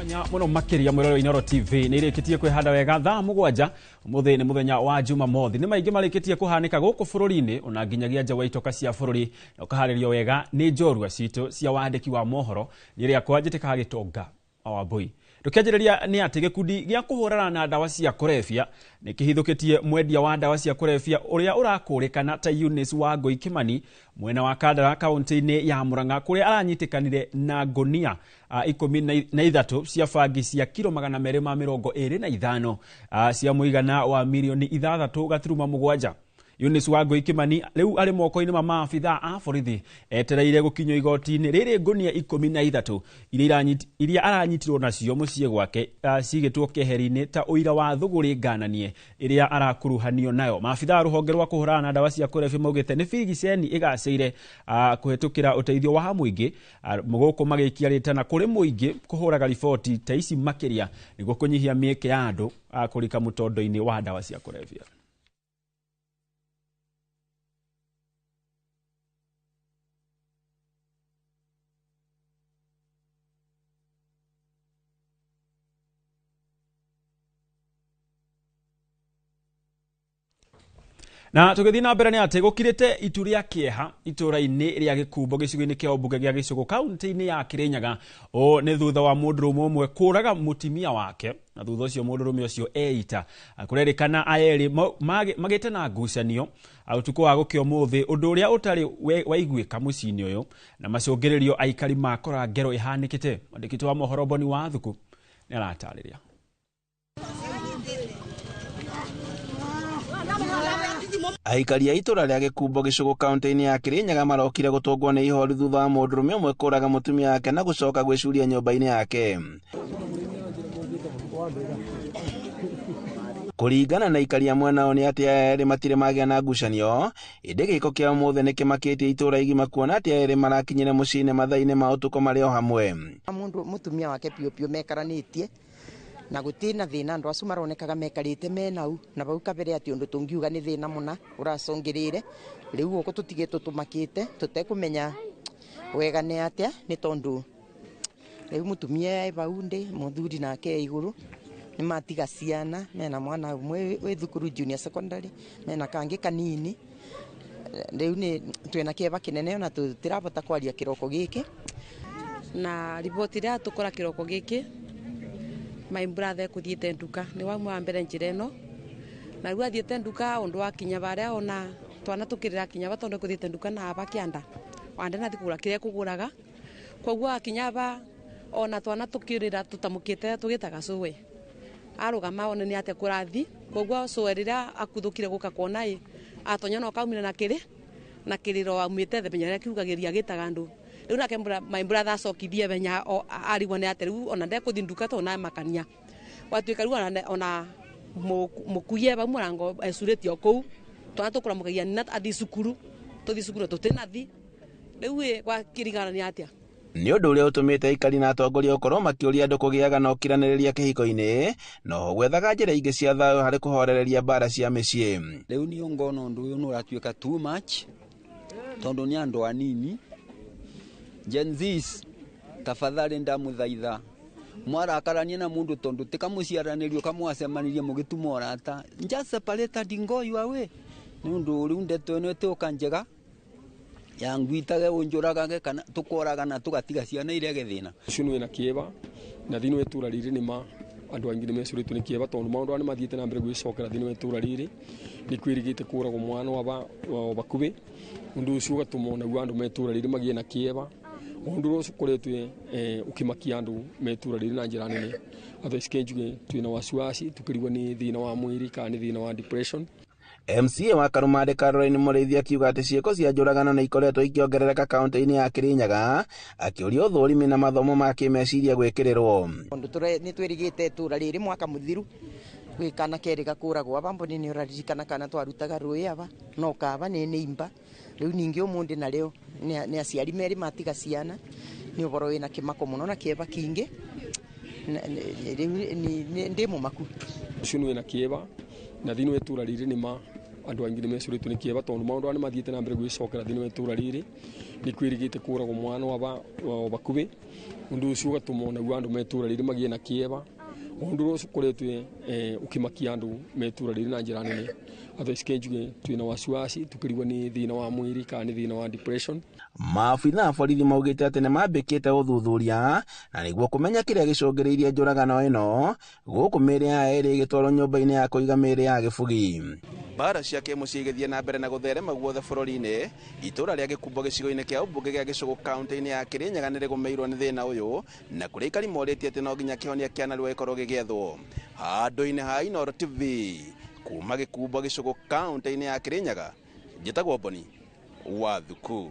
Mwanya muno makiria mwiroro Inoro TV ni irikitie kwihanda wega thaa mugwanja umuthi ni muthenya wa Jumamothi ni maingi marikitie kuhanika guku bururi-ini ona nginyagia nja wa itoka cia bururi na ukaharirio wega ni njorua citu cia wandiki wa mohoro ni ria kwanjiteka hagitonga Wambui. Tukianjĩrĩria ni ati gikundi gia kuhurana na dawa cia kulevya ni kihithukitie mwendia wa dawa cia kulevya uria urakũrĩkana ta Eunice Wangui Kimani mwena wa Kandara kaunti-ini ya Murang'a kuria aranyitikanire na ngonia 13 cia bangi cia kilo 225 cia muigana wa milioni 6.7. Eunice Wangui Kimani riu ari moko-ini ma maabitha a borithi etereire gukinywo igoti-ini riri ngonia 13 iria aranyitirwo nacio muciĩ gwake cigĩtwo keheri-ini ta uira wa thuguri ngananie iria arakuruhanio nayo. Maabitha ruhonge rwa kuhurana na dawa cia kulevya maugite ni bigiceni igaceire kuhetukira uteithio wa muingi muguku magikiarite na kuri muingi kuhuraga riboti ta ici makiria niguo kunyihia mieke ya andu kurika mutondo-ini wa dawa cia kulevya. Na tugithii na mbere ni ati gukirite itu ria kieha itura-ini ria Gikumbo gicigo-ini kia Obunge gia Gicugu kaunti-ini ya Kirinyaga o ni thutha wa mundurume umwe kuraga mutimia wake na thutha ucio mundurume ucio eita kurerikana ayeri magite na ngucanio utuko wa gukio muthi undu uria utari waiguika mucini uyu na macungiririo aikari makora ngero ihanikite. Mwandikiti wa mohoro Boni wa Thuku ni aratariria. Aikari a itura ria Gikumbo Gicugu kaunti-ini ya Kirinyaga marokire gutongwo ni ihori thutha wa mundurume umwe kuraga mutumia wake na gucoka gwicuria nyumba-ini yake. Kuringana na aikari a mwena oni ati eri matire magia na ngucanio indi giko kia umuthe ni kimakitie itura igima kuona ati eri marakinyire muciĩ-ini mathaa-ini ma utuko mari o hamwe. Mundu mutumia wake pio mekaranitie na gutina thina andu acu maronekaga mekarite menau na bau kabere ati undu tungiuga ni thina muna uracongirire riu uko tutigitwo tumakite tutekumenya wega ni atia ni tondu riu mutumia bau ndi muthuri nake iguru ni matiga ciana mena mwana umwe wi thukuru junior secondary mena kangi kanini riu ni twina kieba kinene na tutirabota kwaria kiroko giki na riboti ria tukora kiroko giki. My brother kuthiite nduka ni wa mwa mbere njira ino na riu athiite nduka undu wa kinya baria ona twana tukirira kinya batonde kuthiite nduka na aba kianda wande na thikura kiria kuguraga koguo akinya ba ona twana tukirira tutamukite tugitaga suwe arugama one ni ate kurathi koguo suwe rira akuthukire guka kuona atonya no kaumire na kiriro amwite the benya kiugagiria gitaga ndu riu nake my brother acokithie benya arigwo ni ate riu ona ndekuthi nduka tona makania watuika riu ona mukuye ba murango esuretio kou twana tukuramukagia nina athi cukuru tutinathi riu kwa kirigana ni atia ni undu uria utumite aikari na atongoria ukorwo makiuria andu kugiaga na ukiraniriria kihiko-ini no gwethaga njira ingi cia thayo hari kuhorereria bara cia micii. Riu ni ngona undu uyu ni uratuika too much tondu ni andu anini. Gen Zs tafadhali ndamuthaitha mwarakarania na mundu tondu tikamuciaranirio kamwacemanirie mugitumora ata just separate dingo you away ni undu riu ndeto ino ituka njega ya ngwitage unjuragage kana tukoraga na tugatiga ciana iria githina ucio ni na kieba na thini wetura riri ni ma andu aingi ni mecuritwo ni kieba tondu maundu ani mathiite na mbere gwicokera thini wetura riri ni kwirigite kuragwo mwana wa bakubi undu ucio ugatuma ona andu metura riri magie na kieba undu ucio kuretwe ukimakia andu metura riri na njira nene atho skenjuge twina wasiwasi tukirigwa ni thina wa mwiri kana ni thina wa depression. MCA wa Karumade Caroline Muriithi akiuga ati ciiko cia njuragano ni ikoretwo ikiongerereka kaunti-ini ya Kirinyaga akiuria uthurimi na mathomo ma kimeciria gwikirirwo. Undu ni twirigite tura riri mwaka muthiru gwikana keri gakuragwo abamboni ni uraririkana kana twarutaga rui aba no kaba ni imba riu ningi umundi na rio ni aciari meri matiga ciana ni uboro wina kimako muno na kieba kingi ndi mumaku ucio ni na kieba na thini wetura riri ni ma andu aingi mesuritwe ni kieba tondu maundu ani mathiite na mbere gwicokera thiini wa itura riri ni kwirigite kuragwo mwana wa bakubi undu ucio ugatuma ona andu metura riri magie na kieba undu ucio kuretwe ukimakia andu metura riri na njira nene athiske njuge twina wasiwasi tukirigwa ni thina wa mwiri kana ni thina wa depression. Maabitha a borithi maugite ati ni mambikite uthuthuria na niguo kumenya kiria gicungireirie njuragano ino guku miri ya eri igitwarwo nyumba-ini ya kuiga miri ya gibugi. Mbara cia kimucii igithie na mbere na gutherema guothe bururi-ini, itura ria Gikumbo gicigo-ini kia ubunge gia Gicugu kaunti-ini ya Kirinyaga ni rigumeirwo ni thina uyu na kuria ikari moritie ati no nginya kihonia kia narua gikorwo gigiethwo. Handu-ini ha Inooro TV kuma Gikumbo Gicugu kaunti-ini ya Kirinyaga, njitagwo Boni wa Thuku.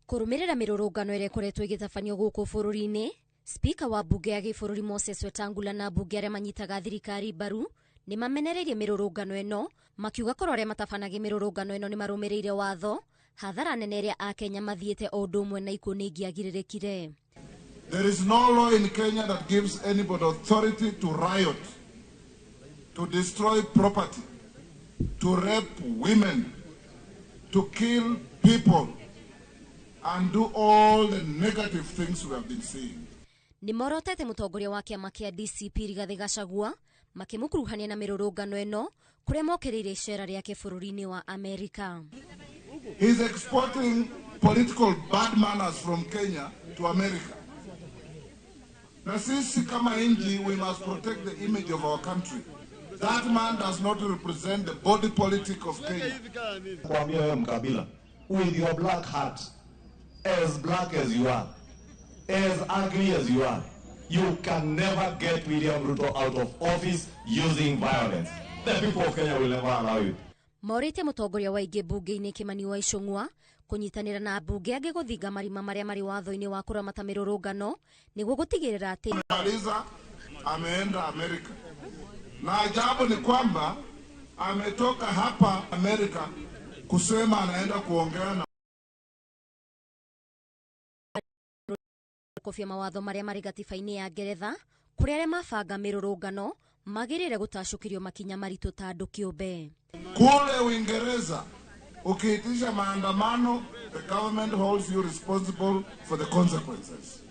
Kurumirira mirurungano ire koretwo igitafanio guku bururi-ini, spika wa bunge ya gibururi Moses Wetangula na bunge aria manyitaga thirikari mbaru ni mamenereirie mirurungano ino makiuga korwo aria matabanagi mirurungano ino ni marumireire watho, hathara nene iria Akenya mathiete o undu umwe na ikuo ni ingiagiririkire. There is no law in Kenya that gives anybody authority to riot, to destroy property, to rape women, to kill people, and do all the negative things we have been seeing. Ni morotete mutongoria wa kiama kia DCP Rigathi Gachagua makimukuruhania na mirurungano ino kuria mokereire icera riake bururi-ini wa America. He is exporting political bad manners from Kenya to America. Na sisi kama nchi, we must protect the image of our country. That man does not represent the body politic of Kenya. Kwambia wewe Mkabila, with your black heart, as black as you are, as ugly as you are, you can never get William Ruto out of office using violence. The people of Kenya will never allow you. Morite mutongoria wa ingi bunge-ini Kimani wa Icung'wa kunyitanira na bunge angi guthinga marima maria mari watho-ini wa kuramata mirurungano niguo gutigirira ati Aliza ameenda Amerika. Na ajabu ni kwamba ametoka hapa Amerika kusema anaenda kuongea na kofia mawatho maria mari gatiba-ini ya Ngeretha kuria aria mabanga mirurungano magirire gutashukirio makinya maritu ta andu kiumbe. Kule Uingereza ukiitisha maandamano, the government holds you responsible for the consequences.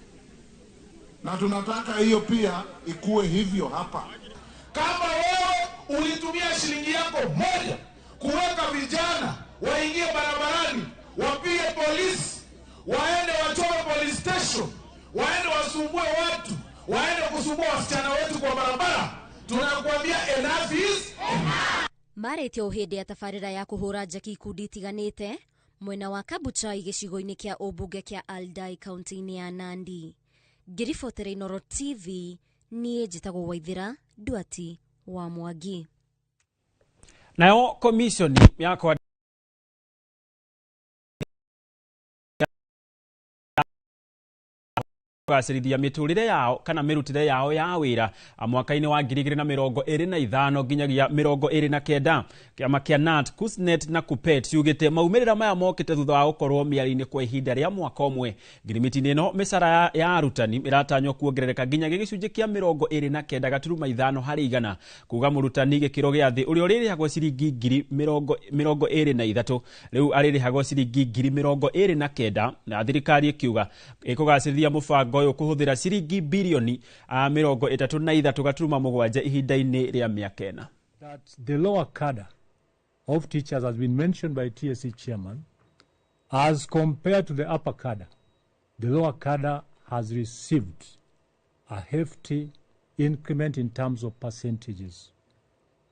Na tunataka hiyo pia ikuwe hivyo hapa. Kama wewe ulitumia shilingi yako moja kuweka vijana waingie barabarani, wapige polisi, waende wachome police station, waende wasumbue watu, waende kusumbua wasichana wetu kwa barabara, tunakuambia enough is enough. Maretio uhindi ya tafarira ya kuhura njaki ikundi itiganite mwena wa Kabuchai gicigo-ini kia ubunge kia Aldai kaunti-ini ya Nandi. Ngiribotera Inooro TV nie njitagwo Waithira Duati wa Mwangi. Nayo komishoni ya kugacirithia miturire yao kana mirutire yao ya wira mwaka-ini wa 2025 nginyagia 2029. Kiama kia NAT, KUSNET na KUPPET yugite maumirira maya mokite thutha wa gukorwo miari-ini kwa ihinda ria mwaka umwe. Ngirimiti-ini ino misara ya arutani iratanywo kuongerereka nginyagia gicunji kia 29.5 hari igana. Kuga murutani gikiro gia thi uria uririhagwo ciringi 23,000 riu aririhagwo ciringi 29,000 na thirikari ikiuga ikugacirithia mubango uyu kuhuthira ciringi bilioni 33.7 ihinda-ini ria miaka ena. That the lower cadre of teachers has been mentioned by TSC chairman as compared to the upper cadre. The lower cadre has received a hefty increment in terms of percentages.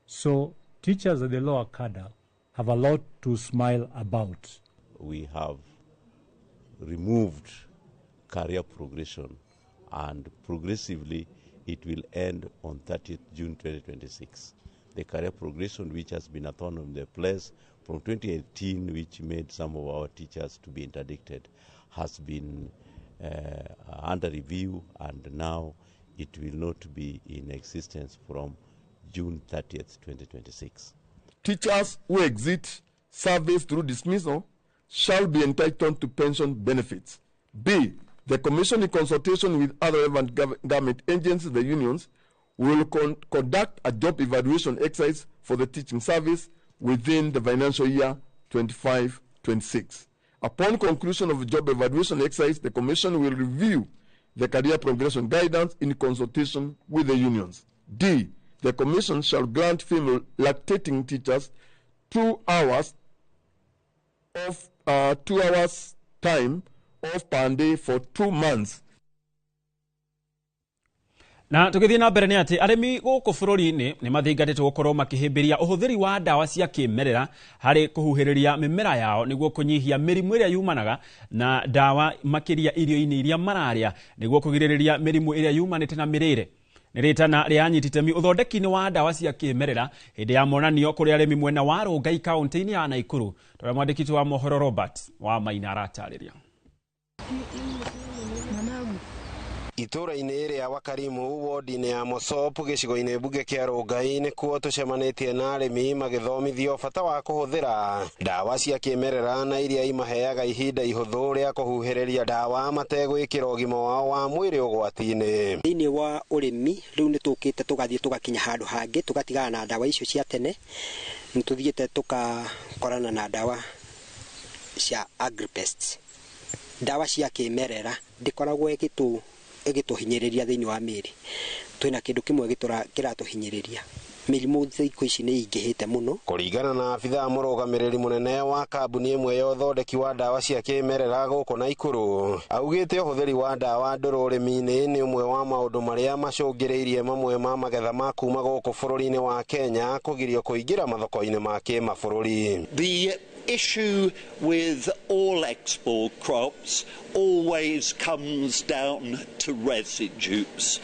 So teachers at the lower cadre have a lot to smile about. We have removed career progression and progressively it will end on 30th June 2026. The career progression, which has been a thorn on their flesh from 2018, which made some of our teachers to be interdicted, has been under review, and now it will not be in existence from June 30th, 2026. Teachers who exit service through dismissal shall be entitled to pension benefits. B, the Commission, in consultation with other relevant government agencies, the unions, will conduct a job evaluation exercise for the teaching service within the financial year 25-26. Upon conclusion of the job evaluation exercise, the Commission will review the career progression guidance in consultation with the unions. D, the Commission shall grant female lactating teachers 2 hours time off per day for 2 months. Na tukithii na mbere ni ati arimi guku bururi-ini ni mathingatitwo gukorwo makihimbiria uhuthiri wa dawa cia kimerera hari kuhuhiriria mimera yao niguo kunyihia mirimu iria yumanaga na dawa makiria irio-ini iria mararia niguo kugiririria mirimu iria yumanite na mirire. Niritana rianyititemi uthondeki-ini wa dawa cia kimerera hindi ya monanio kuri arimi mwena wa Rongai kaunti-ini ya Naikuru. Tore mwandikiti wa mohoro Robert wa Maina aratariria. Itura-ini ria Wakarimu wodi-ini ya Mosopu gicigo-ini bunge kia Rongai ni kuo tucemanitie na arimi magithomithio bata wa kuhuthira dawa cia kimerera na iria imaheaga ihinda ihuthu ria kuhuhiriria dawa mategwikira ugima wao wa mwiri ugwati-ini. Thiini wa urimi riu ni tukite tugathie tugakinya handu hangi tugatigana na dawa icio cia tene, nituthiite tukakorana na dawa cia agripests. Dawa cia kimerera ndikoragwo igituhinyiriria thiini wa miri. Twina kindu kimwe kiratuhinyiriria. Mirimu thikũ ici ni ingihite muno. Kuringana na afitha murugamiriri munene wa kambuni imwe ya uthondeki wa dawa cia kimerera guku Naikuru, augite uhuthiri wa dawa nduru urimi-ini ni umwe wa maundu maria macungiriirie mamwe ma magetha ma kuma guku bururi-ini wa Kenya kugirio kuingira mathoko-ini ma kimabũrũri. The issue with all export crops always comes down to residues.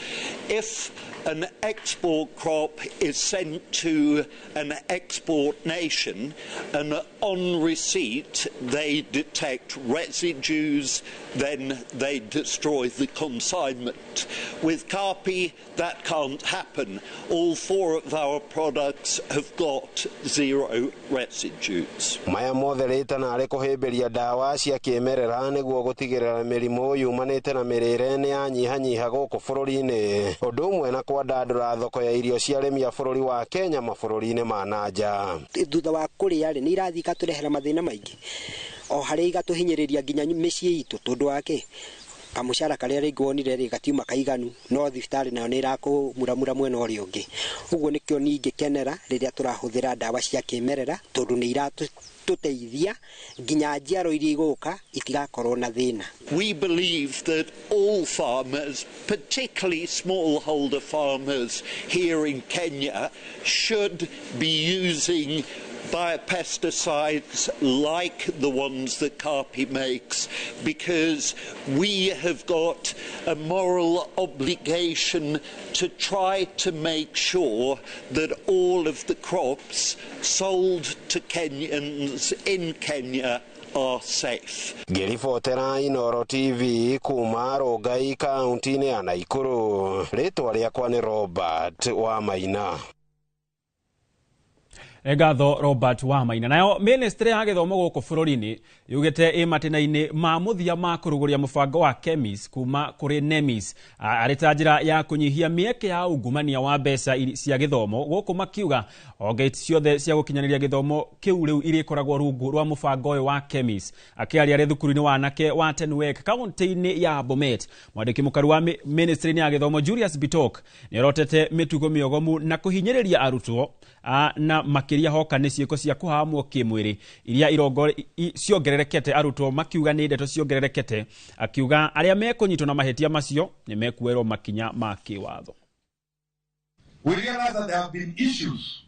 If an export crop is sent to an export nation and on receipt they detect residues, then they destroy the consignment. With Carpi, that can't happen. All 4 of our products have got 0 residues. Maya mothe ritana ari kuhimbiria dawa cia kimerera niguo gutigirira mirimu yumanite na mirire ni anyihanyiha guku bururi-ini. Undu umwe na kwandandura thoko ya irio cia arimi a bururi wa Kenya mabũrũri-ini ma nanja. Thutha wa kuria ri ni irathi igaturehera mathina maingi. O hari igatuhinyiriria nginya micii itu tondu wake kamucara karia ringonire ri gatiuma kaiganu no thibitari nayo ni irakumura mwena uria ungi. Uguo nikio ningi kenera riria turahuthira dawa cia kimerera tondu ni iratuteithia nginya njiaro iria iguka itigakorwo na thina. We believe that all farmers, particularly smallholder farmers here in Kenya, should be using biopesticides like the ones that Carpi makes, because we have got a moral obligation to try to make sure that all of the crops sold to Kenyans in Kenya are safe. Ngiribotera Inooro TV kuma Rongai kaunti-ini ya Naikuru. Ritwa riakwa ni Robert wa Maina. Egatho Robert wa Maina. Nayo ministry ya githomo guku bururi-ini yugite imatinaini ma muthia ma kuruguria mubango wa KEMIS kuma kuri NEMIS arita njira ya kunyihia mieke ya ungumania wa mbeca cia githomo guku makiuga onge ciothe cia gukinyaniria githomo kiu riu iri koragwo rungu rwa mubango wa KEMIS. Akiaria ri thukuru-ini wa anake wa Tenwek kaunti-ini ya Bomet, mwandiki mukaru wa ministry ya githomo Julius Bitok ni rotete mitugo miogomu na kuhinyiriria arutwo na makiria hoka ni ciiko cia kuhamwo kimwiri iria irongo ciongererekete arutwo makiuga ni ndeto ciongererekete. Akiuga aria mekunyitwo na mahetia macio ni mekuerwo makinya ma kiwatho. We realize that there have been issues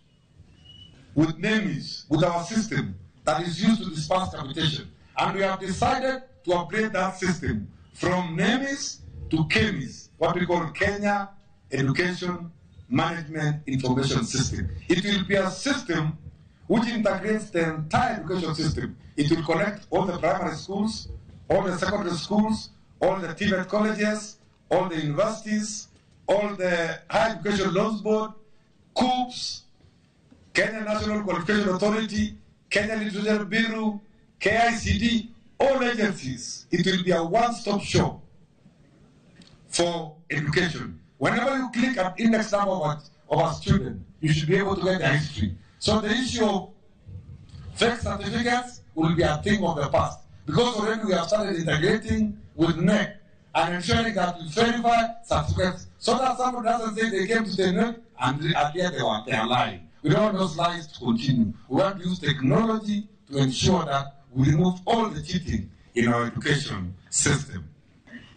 with NEMIS, with our system that is used to disperse capitation, and we have decided to upgrade that system from NEMIS to KEMIS, what we call Kenya Education Management Information System. It will be a system which integrates the entire education system. It will connect all the primary schools, all the secondary schools, all the TVET colleges, all the universities, all the Higher Education Loans Board, COOPS, Kenya National Qualification Authority, Kenya Literature Bureau, KICD, all agencies. It will be a one-stop shop for education. Whenever you click an index number of a student, you should be able to get the history. So the issue of fake certificates will be a thing of the past, because already we have started integrating with NEC and ensuring that we verify certificates so that someone doesn't say they came to the NEC and yet they are lying. We don't want those lies to continue. We want to use technology to ensure that we remove all the cheating in our education system.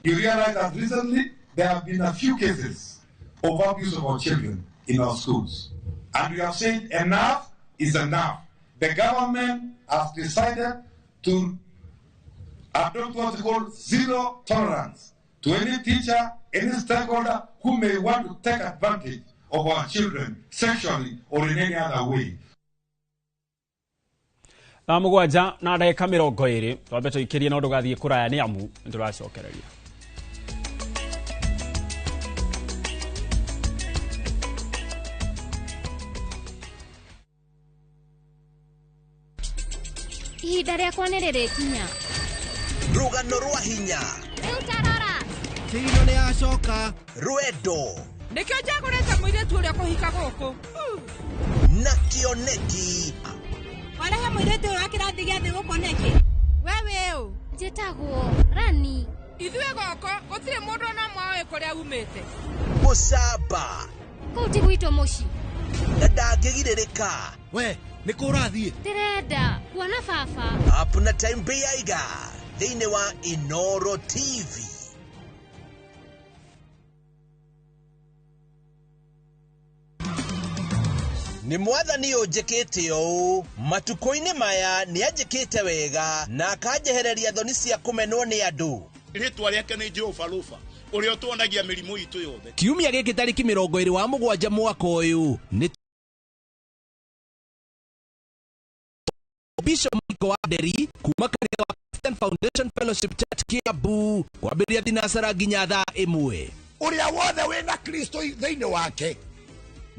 You realize that recently there have been a few cases of abuse of our children in our schools. And we have said enough is enough. The government has decided to adopt what we call zero tolerance to any teacher, any stakeholder who may want to take advantage of our children sexually or in any other way. Na mugwanja na ndagika 20 twambe tuikirie no ndugathie kuraya ni amu nduracokereria. Ihinda rĩakwa nĩ rĩrĩkinya. Rũgano rwa hinya. Rĩu tarora. Kĩino nĩ acoka. Rwendo. Nĩkĩo njagũrĩte mũirĩtu ũrĩa kũhika gũkũ. Na kĩoneki. Warahe mũirĩtu ũyũ wa kĩrathi gĩa thĩ gũkũ nĩkĩ? Wewe ũ. Njĩtagwo Rani. Ithuĩ gũkũ gũtirĩ mũndũ ona mwaĩ kũrĩa umĩte. Mũcamba. Kũu ti gwitũ mũciĩ. Na ndangĩgirĩrĩka. We, nĩ kũ ũrathiĩ? Ndĩrenda kuona baba. Up na time mbĩaiga thĩinĩ wa Inoro TV. Ni mwathani ũnjĩkĩte ũũ, matukũ-inĩ maya nĩ anjĩkĩte wega na akanjehereria thoni cia kũmenwo nĩ andũ. Rĩtwa rĩake nĩ Jehova Rufa, ũrĩa ũtuonagia mĩrimũ itũ yothe. Kiumia gĩkĩ tarĩki 27 mwaka ũyũ nĩ Bishop Michael Waderi kuma kanitha wa Christian Foundation Fellowship Church Kiambu kwambĩrĩria thinacara nginya thaa 1. Ũrĩa wothe wĩna Kristo thĩinĩ wake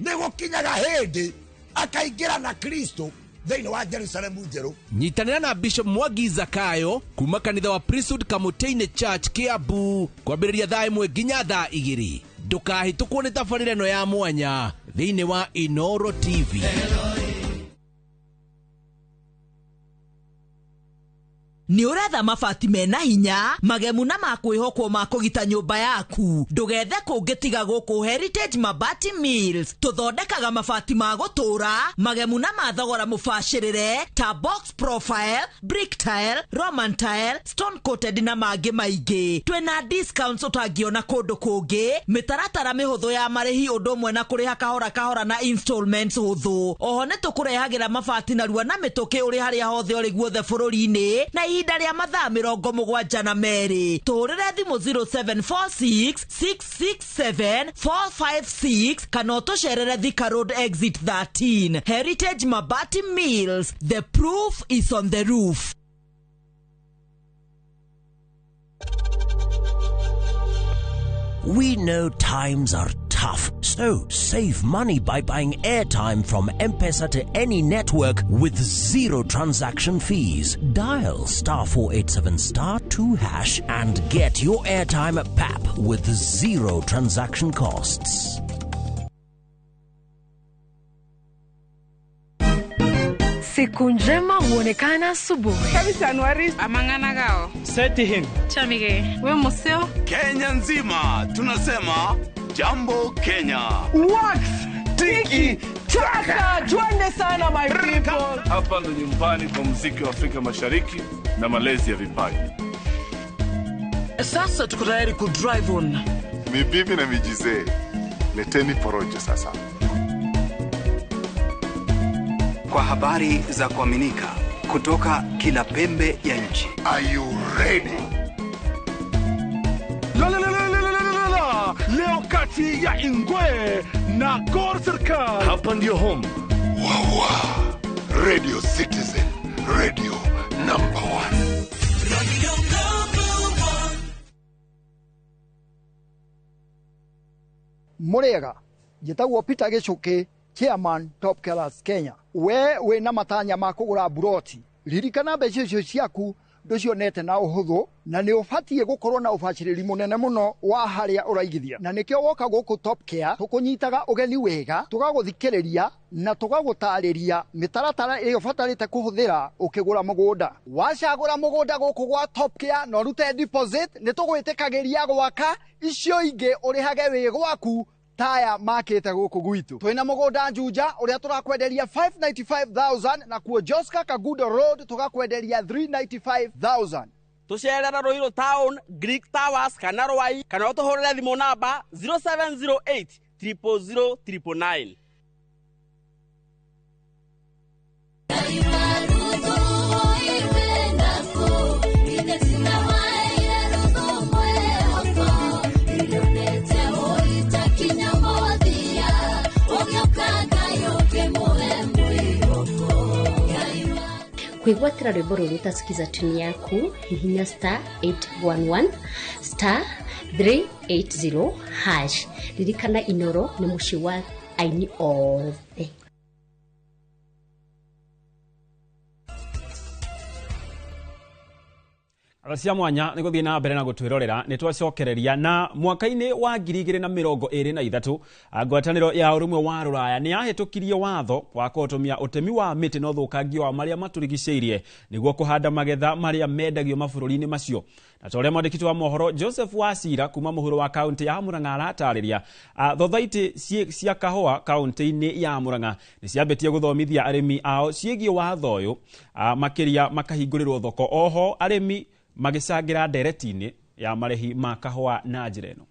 nĩ gũkinyaga hĩndĩ akaingĩra na Kristo thĩinĩ wa Jerusalemu njerũ. Nyitanĩra na Bishop Mwangi Zakayo kuma kanitha wa Priesthood Kamũtĩ-inĩ Church Kiambu kwambĩrĩria thaa 1 nginya thaa 2. Ndũkahĩtũkwo nĩ tabarĩra ĩno ya mwanya thĩinĩ wa Inoro TV. Ni uretha mabati mena hinya magemu na makwĩhokwo ma kũgita nyũmba yaku. Ndũgethe kũngĩtiga gũkũ Heritage Mabati Mills. Tũthondekaga mabati ma gũtũra magemu na mathogora mũbacĩrĩre ta box profile, brick tile, roman tile, stone coated na mangĩ maingĩ. Twĩna discounts ũtangĩona kũndũ kũngĩ, mĩtaratara mĩhũthũ ya marĩhi ũndũ ũmwe na kũrĩha kahora kahora na installments hũthũ. Oho nĩ tũkũrehagĩra mabati narua na mĩtũkĩ ũrĩ harĩa hothe ũrĩ guothe bũrũri-inĩ na ihinda rĩa mathaa 72. Tũrĩre thimũ 0746 667 456 kana ũtũcerere Thika Road Exit 13. Heritage Mabati Mills, the proof is on the roof. We know times are tough, so save money by buying airtime from M-Pesa to any network with zero transaction fees. Dial *487*2# and get your airtime PAP with zero transaction costs. Siku njema huonekana asubuhi. Kabisa Anuari amangana gao. Seti him. Chamige. We museo. Kenya nzima tunasema jambo Kenya. What? Tiki taka. Twende sana my people. Hapa ndo nyumbani kwa muziki wa Afrika Mashariki na malezi ya vipaji. Sasa tuko tayari ku drive on. Mibibi na mijize. Leteni porojo sasa. Kwa habari za kuaminika kutoka kila pembe ya nchi. Are you ready? kati ya Ingwe na Gor Serikali. Hapa ndio home. Wawa. Radio Citizen. Radio number 1. Murega, jitagwo Peter Gichuki, Chairman Top Killers Kenya. We na matanya ma kugura buroti. Ririkana mbeca icio ciaku nducionete na uhuthu na ni ubatie gukorwo na ubaciriri munene muno wa haria uraigithia. Na nikio woka guku Top Care tukunyitaga ugeni wega, tugaguthikiriria na tugagutariria mitaratara iyo batarite kuhuthira ukigura mugunda. Wacagura mugunda guku gwa Top Care no rute deposit ni tugwitikagiria gwaka icio ingi urihage wi gwaku taya makete guku gwitu. Twina mugunda Juja uria turakwenderia 595,000 na kuo Joska Kagudo Road tugakwenderia 395,000. Tucerera Ruiru Town, Greek Towers kana Rwai kana utuhurire thimu namba 0708 000 999. Kuigwatira rwimbo ruru utasikiza tuni yaku hihinya *811 *380#. Ririkana Inoro ni muci wa aini othe. Aracia mwanya ni guthie na mbere na gutwirorera ni twacokereria na mwaka-ini wa 2023 ngwataniro ya urumwe wa Ruraya ni yahitukirie watho wa kutumia utemi wa miti no thukangio wa maria maturigiceirie niguo kuhanda magetha maria mendagio mabũrũri-inĩ macio. Na tore mwandĩkĩtwo wa mohoro Joseph Wasira kuma mũhuro wa kaunti ya Murang'a aratariria thothaiti cia kahũa kaunti-inĩ ya Murang'a ni ciambitie guthomithia arimi ao ciĩgie watho ũyũ makiria makahingũrĩrwo thoko. Oho arimi magicangira ndereti-inĩ ya marehi ma kahũa na njĩra ĩno.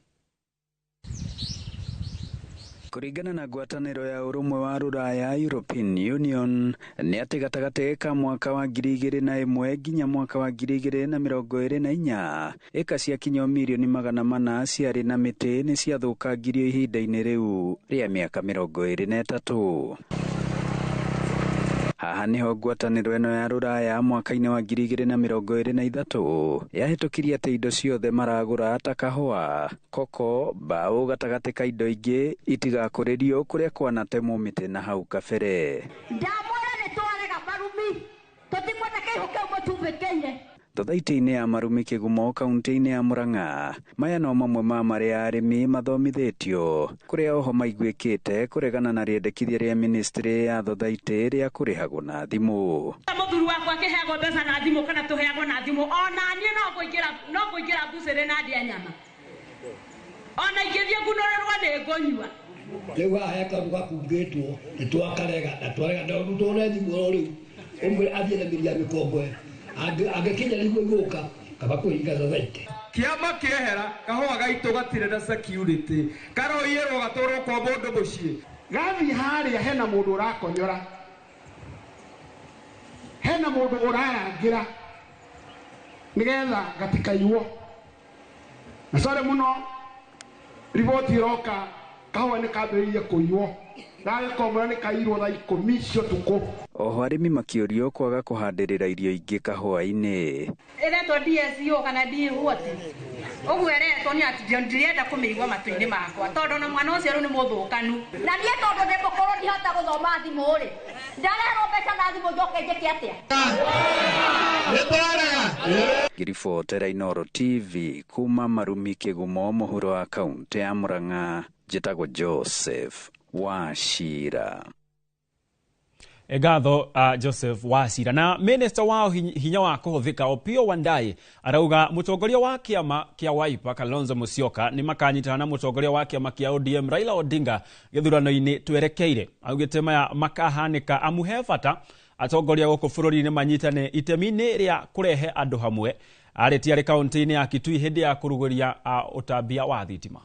Kuringana na ngwatanĩro ya urumwe wa Ruraya European Union ni ati gatagati ka mwaka wa 2001 nginya mwaka wa 2024 eka cia kinyo milioni 400 ciarĩ na mĩtĩ ni ciathukangirio ihinda-inĩ rĩu rĩa mĩaka 23. Haha niho ngwatanĩro ĩno ya Ruraya mwaka-inĩ wa 2023 yahĩtũkirie atĩ indo ciothe maragũra ta kahũa, koko, mbaũ gatagatĩ ka indo ingĩ itigakũrĩrio kũrĩa kwanatemwo mĩtĩ na hau kabere. Ndamwĩra nĩ twarega marumi tũtikwenda kĩihu kĩu mũtumbĩkĩire. Thothaiti-inĩ ya marumi Kĩgumo kaunti-inĩ ya Murang'a maya no mamwe ma marĩa arĩmi mathomithĩtio kũrĩa oho maiguĩkĩte kũregana na rĩendekithia rĩa ministry ya thothaiti rĩa kũrĩhagwo na thimũ. Mũthuri wakwa akĩheagwo mbeca na thimũ kana tũheagwo na thimũ, ona niĩ no kũingĩra mbucĩrĩ na ndĩa nyama, ona ingĩthiĩ ngunũrĩrwo nĩ ngũnyua. Rĩu haha hekaruga kungĩtwo nĩ twakarega na twarega na tũtũre thimũ rĩu ũmwe athiĩ na mĩria mĩkombo agĩkinya rĩu igũka kaba kũhinga thothaiti. Kiama kĩehera kahũa gaitũ gatirĩ na security karoiyĩrwo gatũrwo kwa mũndũ mũciĩ. Gathi harĩa hena mũndũ ũrakonyora, hena mũndũ ũrarangĩra nĩgetha gatikaiywo. Na sore mũno riboti iroka kahũa nĩ kambĩrĩirie kũiywo gagĩkomora nĩ kairwo thaa 10 cia ũtukũ. Oho arĩmi makĩũrio kwaga kũhandĩrĩra irio ingĩ kahũa-inĩ. Ĩretwo DSO kana DWAT. Ũguo ĩretwo nĩ ati ndirenda kũmĩigua matũ-inĩ makwa tondũ na mwana ũcio rĩu nĩ mũthũkanu. Na niĩ tondũ ndĩmũkorwo ndihota gũthoma thimũ-rĩ, ndareherwo mbeca na thimũ njoke njĩke atĩa? Ngiribotera Inoro TV kuma marumi Kĩgumo mũhuro wa kaunti ya Murang'a, njĩtagwo Joseph Wasira. Egatho Joseph Wasira. Na minister wa hinya wa kuhuthika Opiyo Wandayi arauga mutongoria wa kiama kia Wiper Kalonzo Musyoka ni makanyitana na mutongoria wa kiama kia ODM Raila Odinga githurano-ini twerekeire. Augite maya makahanika amuhe bata atongoria gũkũ bũrũri-inĩ manyitane itemi-inĩ rĩa kũrehe andũ hamwe arĩtia arĩ kaunti-inĩ ya Kitui hĩndĩ ya kũrugũria ũtambia wa thitima.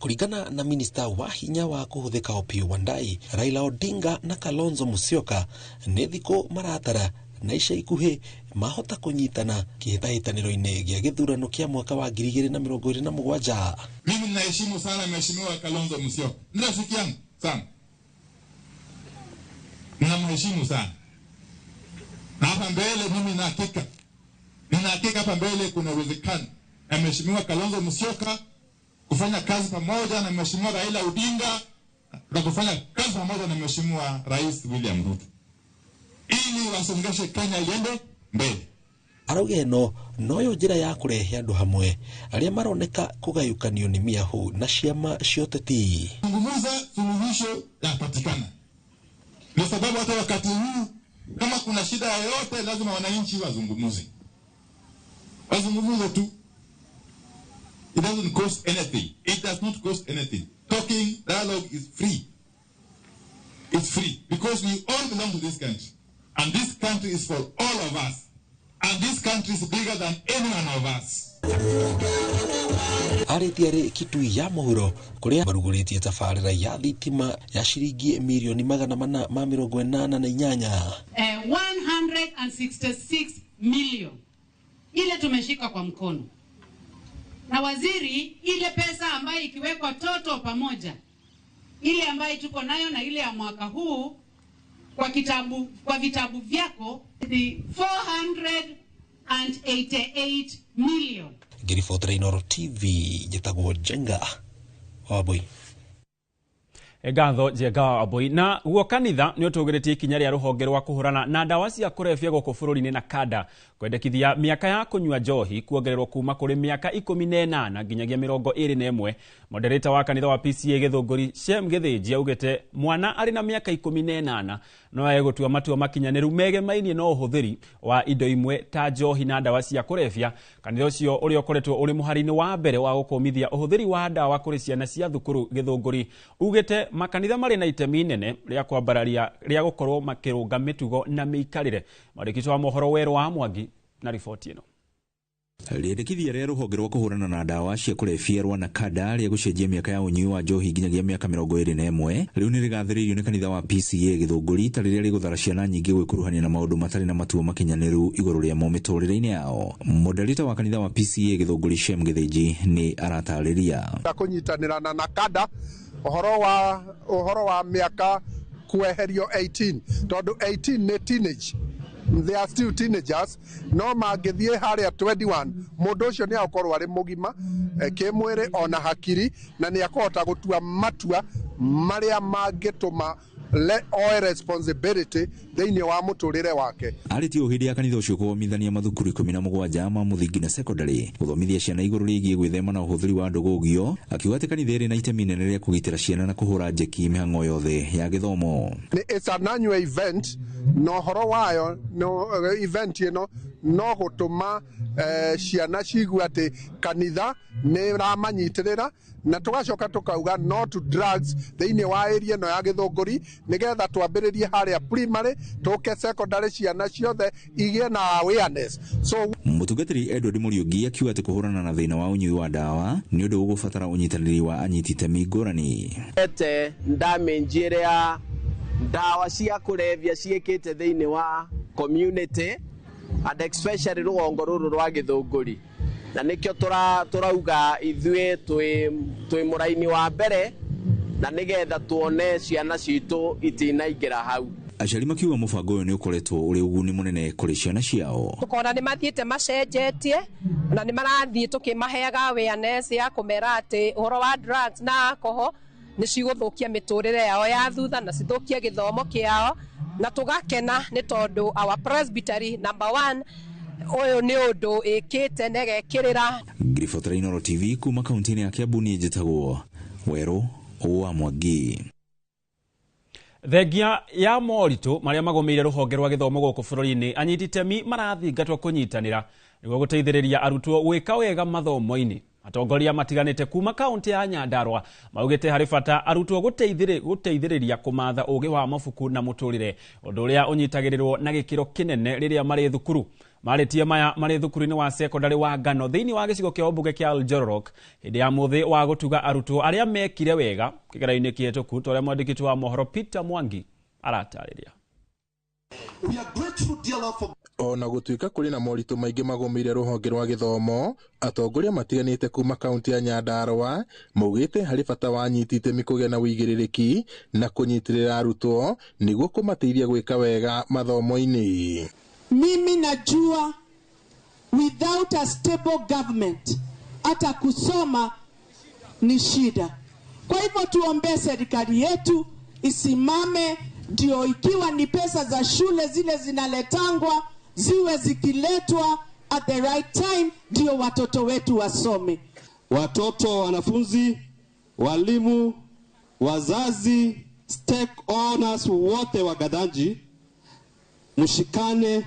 Kuringana na minista wa hinya wa kuhuthika Opiyo Wandayi, Raila Odinga na Kalonzo Musyoka nĩ thikũ maratara na ica ikuhĩ mahota kũnyitana kĩhĩtahĩtanĩro-inĩ gĩa gĩthurano kĩa mwaka wa 2027. Mimi ninaheshimu sana Mheshimiwa Kalonzo Musyoka. Ni rafiki yangu sana. Ninamheshimu sana. Na hapa mbele mimi nina hakika hapa mbele kuna uwezekano na Mheshimiwa Kalonzo Musyoka kufanya kazi pamoja na Mheshimiwa Raila Odinga na kufanya kazi pamoja na Mheshimiwa Rais William Ruto ili wasongeshe Kenya iende mbele. Arauge noyo njĩra ya kũrehe andũ hamwe arĩa maroneka kũgayũkanio nĩ miahu na ciama cia ũteti. Zungumza suluhisho yapatikana. Ndio sababu hata wakati huu kama kuna shida yoyote lazima wananchi wazungumuze. Wazungumuze tu. It doesn't cost anything. It does not cost anything. Talking, dialogue is free. It's free because we all belong to this country. And this country is for all of us. And this country is bigger than any one of us. Arĩtiarĩ Kitui ya mũhuro kũrĩa marugũrĩtie tabarĩra ya thitima ya ciringi mirioni 488. 166 million. Ile tumeshika kwa mkono. Na waziri, ile pesa ambayo ikiwekwa toto pamoja, ile ambayo tuko nayo na ile ya mwaka huu kwa vitabu vyako ni 488 million. Ngirifotra Inoro TV jetagwo Jenga Wabui. Egatho Jenga Wabui na guo kanitha ni utugiritie ikinya ria ruhonge rwa kuhurana na ndawa cia kurefia goko bururi-ini na kada kwendekithia miaka ya kunywa njohi kuongererwo kuma kuri miaka 18 nginyagia 21. Moderator wa kanitha wa PCA Githunguri Shem Githinji augite mwana ari na miaka 18 no ayegutua matua makinyaniru megemainie no uhuthiri wa indo imwe ta njohi na ndawa cia kurefia. Kanitha ucio uri ukoretwo uri muhari-ini wa mbere wa gukomithia uhuthiri wa ndawa kuri ciana cia thukuru Githunguri ugite makanitha mari na itemi nene ria kwambararia ria gukorwo makirunga mitugo na miikarire. Mwandĩki wa mohoro Weru wa Mwangi na riboti ino. Rĩendekithia rĩa rũhonge rwa kũhũrana na ndawa cia kũrebia rwa NACADA rĩa gũcenjia mĩaka ya ũnyui wa njohi nginyagia mĩaka 21 rĩu nĩ rĩgathĩrĩirio nĩ kanitha wa PCA Githunguri ta rĩrĩa rĩgũthara ciana nyingĩ gwĩkuruhania na maũndũ matarĩ na matua makinyanĩru igũrũ rĩa mĩtũrĩre-inĩ yao. Moderator wa kanitha wa PCA Githunguri Shem Githinji nĩ aratarĩria kũnyitanĩra na NACADA ũhoro wa mĩaka kweherio 18 tondũ 18 nĩ teenage. They are still teenagers. No mangithie haria 21 mundu ucio ni akorwo ari mugima kimwire ona hakiri na ni akota gutua matua maria mangituma all responsibility thiini wa muturire wake. Arĩtie hĩndĩ ya kanitha ũcio kũthomithania mathukuru 17 ma mũthingi na secondary gũthomithia ciana igũrũ rĩgiĩ gwĩthema na ũhũthĩri wa ndũgũgio, akiuga atĩ kanitha ĩrĩ na itemi inene rĩa kũgitĩra ciana na kũhũra njeki mĩhang'o yothe ya gĩthomo. It's an annual event no horo wayo no event ĩno no gũtũma ciana cigue atĩ kanitha nĩ ramanyitirĩra na tugacoka tukauga no to drugs thiini wa area no ya Githunguri nigetha twambĩrĩrie haria primary tuke secondary ciana ciothe igie na awareness. So mutungatĩri Edward Muriungi akiuga atĩ kũhũrana na thĩna wa ũnyui wa ndawa nĩ ũndũ ũgũbatara ũnyitanĩri wa anyiti itemi ngũrani. Damage ĩrĩa ndawa cia kũrebia ciĩkĩte thĩinĩ wa community and especially rũgongo rũrũ rwa Githunguri, na nikio turauga ithuĩ twĩ mũraini wa mbere na nigetha tuone ciana citũ itinaingĩra hau. Aciari makiuga mũbango ũyũ nĩ ũkoretwo ũrĩ ũguni mũnene kũrĩ ciana ciao. Tukona nĩ mathiĩte macenjetie na nĩ marathiĩ tũkĩmaheaga awareness ya kũmera atĩ ũhoro wa drugs na alcohol nĩ cigũthũkia mĩtũrĩre yao ya thutha na cithũkie gĩthomo kĩao, na tugakena nĩ tondũ our presbytery number 1 ũyũ nĩ ũndũ ĩkĩte na ĩgekĩrĩra. Ngirifotra Inoro TV kuma kaunti-inĩ ya Kiambu niĩ njĩtagwo Weru wa Mwangi. Thengia ya moritũ marĩa magomeire rũhonge rwa gĩthomo gũkũ bũrũri-inĩ, anyiti itemi marathingatwo kũnyitanĩra nĩguo gũteithĩrĩria arutwo gwĩka wega mathomo-inĩ. Atongoria matiganĩte kuma kaunti ya Nyandarua maugĩte harĩ bata arutwo gũteithĩrĩria kũmatha ũgĩ wa mabuku na mũtũrĩre, ũndũ ũrĩa ũnyitagĩrĩrwo na gĩkĩro kĩnene rĩrĩa marĩ thukuru. Marĩtie maya marĩ thukuru-inĩ wa secondary wa Ngano thĩinĩ wa gĩcigo kĩa ũmbunge kĩa Oljorok hĩndĩ ya mũthĩ wa gũtuga arutwo arĩa mekire wega kĩgeranio kĩhĩtũku, ta ũrĩa mwandĩki wa mohoro Peter Mwangi aratarĩria. We are grateful, dear Lord, for ona gutuika kuri na moritũ maingĩ magũmĩire rũhonge rwa gĩthomo, atongoria matiganĩte kuma kaunti ya Nyandarua maugĩte harĩ bata wa anyiti itemi kũgĩa na wĩigĩrĩrĩki na kũnyitĩrĩra arutwo nĩguo kũmateithia gwĩka wega mathomo-inĩ. Mimi najua without a stable government hata kusoma ni shida. Kwa hivyo tuombee serikali yetu isimame, ndio ikiwa ni pesa za shule zile zinaletangwa ziwe zikiletwa at the right time, ndio watoto wetu wasome. Watoto, wanafunzi, walimu, wazazi, stakeholders wote wa Gadhanji, mshikane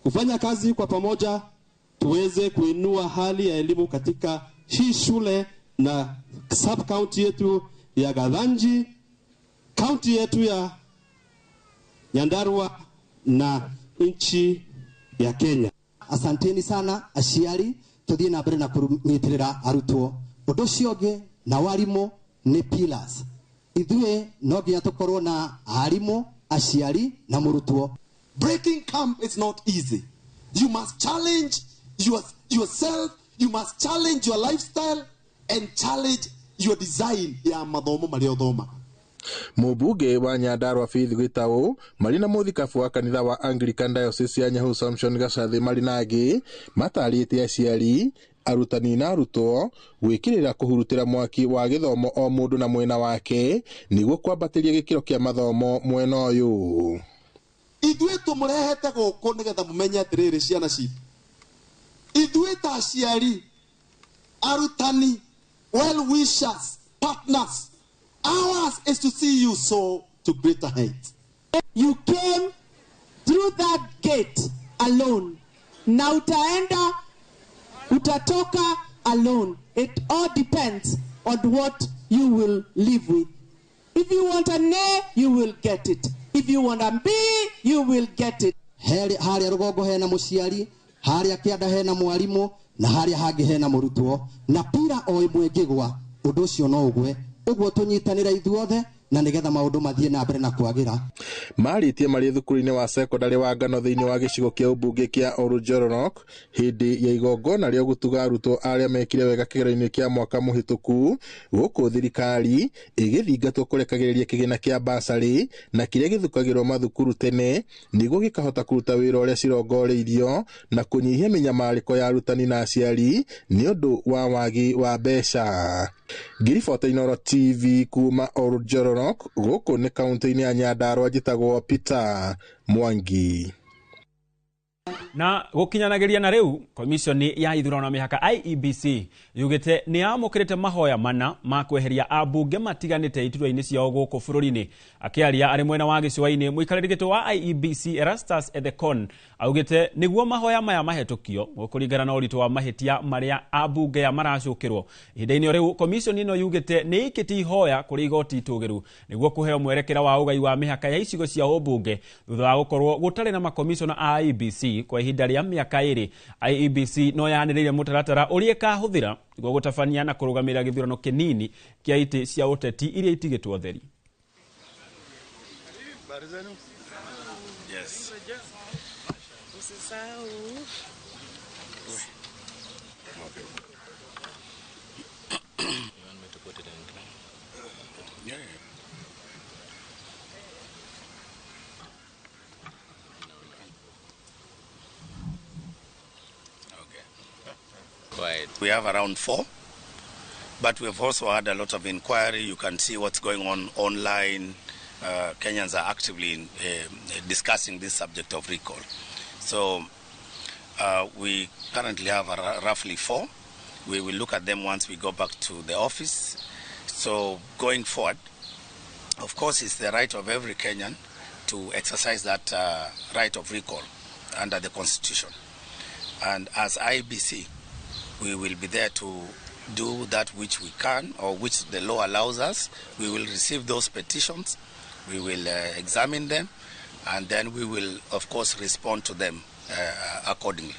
kufanya kazi kwa pamoja tuweze kuinua hali ya elimu katika hii shule na sub county yetu ya Gadhanji, county yetu ya Nyandarua na nchi ya Kenya. Asanteni sana aciari, tuthie na mbere na kunyitirira arutwo. Undu cionge na warimu ni pillars. Ithue no nginya tukorwo na arimu, aciari na murutwo. breaking camp is not easy. You must challenge yourself, you must challenge your lifestyle and challenge your design ya mathomo maria thoma. Mũmbunge wa Nyandarua Faith Gitau marĩ na mũthikabu wa kanitha wa Anglican Diocese ya Nyahu Samson Gacathi marĩ na angĩ matarĩte aciari, arutani na arutwo gwĩkĩrĩra kũhurutĩra mwaki wa gĩthomo o mũndũ na mwena wake nĩguo kwambatĩria gĩkĩro kĩa mathomo mwena ũyũ. Ithuĩ tũmũrehete gũkũ nĩgetha mũmenye atĩrĩrĩ ciana citũ. Ithuĩ ta aciari, arutani, well-wishers, partners, ours is to see you soar to greater heights. You came through that gate alone. Na utaenda, utatoka alone. It all depends on what you will live with. If you want an A, you will get it. If you want a B, you will get it. Haria rugongo hena muciari, haria kianda hena mwarimu, na haria hangi hena murutwo, na pira o imwe ngigwa, undu ucio no ugwe. Uguo tunyitanira ithuothe na nigetha maundu mathie na mbere na kwagira. Maritie marĩ thukuru-inĩ wa secondary wa Ngano thĩinĩ wa gĩcigo kĩa ũmbunge kĩa Oljororok hĩndĩ ya igongona rĩa gũtuga arutwo arĩa mekire wega kĩgeranio kĩa mwaka mũhĩtũku, gũkũ thirikari ĩgĩthingatwo kũrekagĩrĩria kĩgĩna kĩa basarĩ na kĩrĩa gĩthukagĩrwo mathukuru tene nĩguo gĩkahota kũruta wĩra ũrĩa cirongoreirio na kũnyihia mĩnyamarĩko ya arutani na aciari nĩ ũndũ wa wagi wa mbeca. Ngiribota Inooro TV kuma Oljororok gũkũ nĩ kaunti-inĩ ya Nyandarua njĩtagwo Peter Mwangi. Na gukinyanagiria na riu komisioni ya ithurano mihaka IEBC yugite ni amukirite mahoya mana ma kweheria ambunge matiganite iturwa-ini ciao guku bururi-ini. Akiaria ari mwena wa giciwa-ini muikarĩrĩgĩtwo wa IEBC Erastus Ethekon augite niguo mahoya maya mahetukio gukuringana na ũritũ wa mahitia maria ambunge ya maracukirwo. Ihinda-inĩ riu komisioni ino yugite ni ikiti ihoya kũrĩ igoti itugiru niguo kuheo mwerekera wa ugai wa mihaka ya icigo cia ũmbunge thutha wa gukorwo gutari na makomisiona a IEBC kwa ihinda rĩa miaka ĩrĩ. IEBC no yanĩrĩire mũtaratara ũrĩa ĩkahũthĩra nĩguo gũtabania na kũrũgamĩrĩra gĩthurano kĩnini kĩa itĩ cia ũteti iria itigĩtwo theri. Yes. We have around 4, but we've also had a lot of inquiry. You can see what's going on online. Kenyans are actively discussing this subject of recall. So we currently have roughly 4. We will look at them once we go back to the office. So going forward, of course, it's the right of every Kenyan to exercise that right of recall under the Constitution. And as IEBC, we will be there to do that which we can or which the law allows us. We will receive those petitions, we will examine them, and then we will, of course, respond to them accordingly.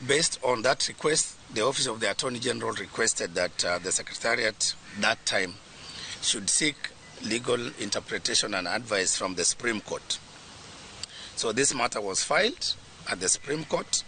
Based on that request, the Office of the Attorney General requested that the Secretariat that time should seek legal interpretation and advice from the Supreme Court So this matter was filed at the Supreme Court,